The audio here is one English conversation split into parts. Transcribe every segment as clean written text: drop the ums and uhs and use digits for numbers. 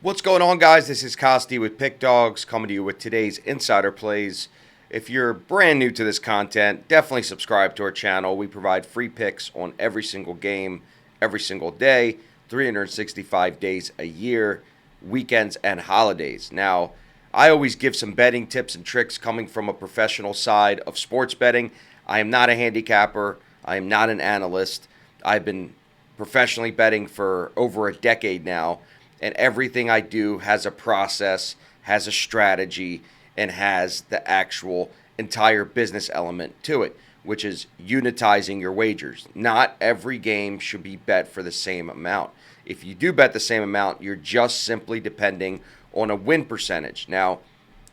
What's going on, guys? This is Costi with PickDawgz coming to you with today's insider plays. If you're brand new to this content, definitely subscribe to our channel. We provide free picks on every single game, every single day, 365 days a year, weekends and holidays. Now, I always give some betting tips and tricks coming from a professional side of sports betting. I am not a handicapper. I am not an analyst. I've been professionally betting for over a decade now. And everything I do has a process, has a strategy, and has the actual entire business element to it, which is unitizing your wagers. Not every game should be bet for the same amount. If you do bet the same amount, you're just simply depending on a win percentage. Now,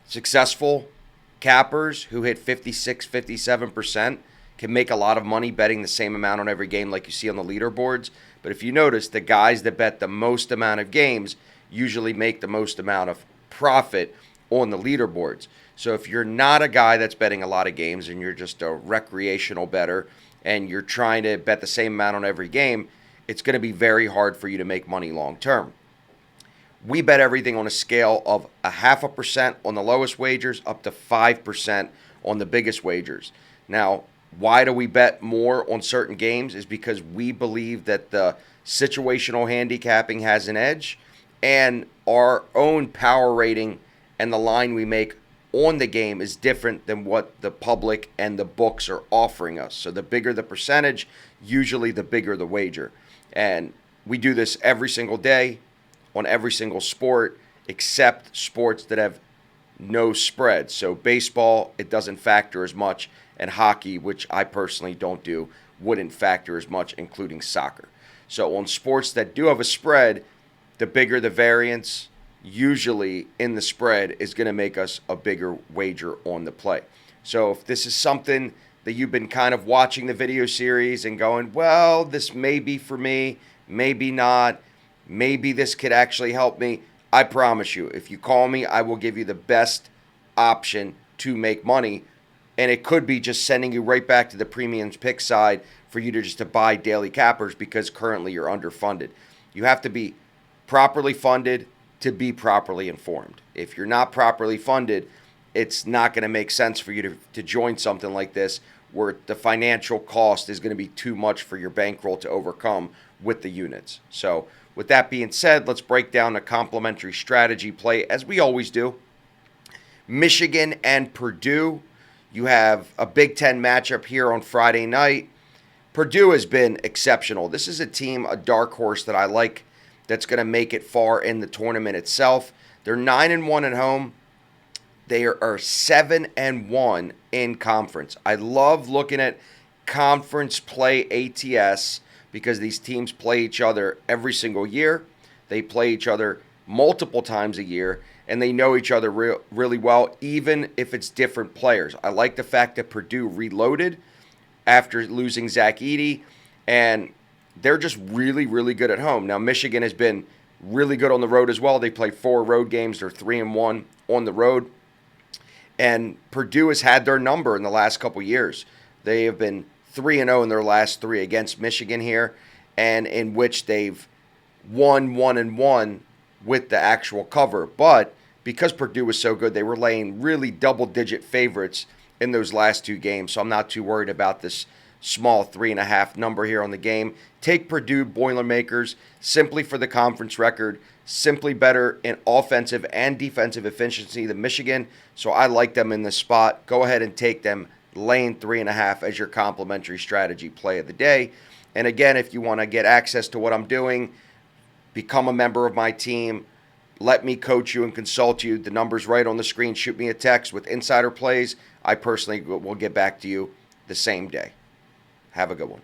successful cappers who hit 56, 57% can make a lot of money betting the same amount on every game like you see on the leaderboards. But if you notice, the guys that bet the most amount of games usually make the most amount of profit on the leaderboards. So if you're not a guy that's betting a lot of games and you're just a recreational bettor and you're trying to bet the same amount on every game, it's going to be very hard for you to make money long term. We bet everything on a scale of 0.5% on the lowest wagers up to 5% on the biggest wagers. Now, why do we bet more on certain games? Is because we believe that the situational handicapping has an edge, and our own power rating and the line we make on the game is different than what the public and the books are offering us. So the bigger the percentage, usually the bigger the wager. And we do this every single day on every single sport except sports that have no spread. So baseball, it doesn't factor as much, and hockey, which I personally don't do, wouldn't factor as much, including soccer. So on sports that do have a spread, the bigger the variance, usually in the spread, is going to make us a bigger wager on the play. So if this is something that you've been kind of watching the video series and going, well, this may be for me, maybe not, maybe this could actually help me, I promise you, if you call me, I will give you the best option to make money. And it could be just sending you right back to the premiums pick side for you to just to buy daily cappers because currently you're underfunded. You have to be properly funded to be properly informed. If you're not properly funded, it's not going to make sense for you to join something like this where the financial cost is going to be too much for your bankroll to overcome with the units. So with that being said, let's break down a complementary strategy play as we always do. Michigan and Purdue. You have a Big Ten matchup here on Friday night. Purdue has been exceptional. This is a team, a dark horse that I like that's going to make it far in the tournament itself. They're 9-1 at home. They are 7-1 in conference. I love looking at conference play ATS because these teams play each other every single year. They play each other multiple times a year, and they know each other really well, even if it's different players. I like the fact that Purdue reloaded after losing Zach Edey, and they're just really, really good at home. Now, Michigan has been really good on the road as well. They played 4 road games. They're 3-1 on the road. And Purdue has had their number in the last couple years. They have been 3-0 in their last 3 against Michigan here, and in which they've won 1-1 with the actual cover. But because Purdue was so good, they were laying really double-digit favorites in those last 2 games. So I'm not too worried about this small 3.5 number here on the game. Take Purdue Boilermakers simply for the conference record, simply better in offensive and defensive efficiency than Michigan. So I like them in this spot. Go ahead and take them laying 3.5 as your complimentary strategy play of the day. And again, if you want to get access to what I'm doing, become a member of my team. Let me coach you and consult you. The number's right on the screen. Shoot me a text with insider plays. I personally will get back to you the same day. Have a good one.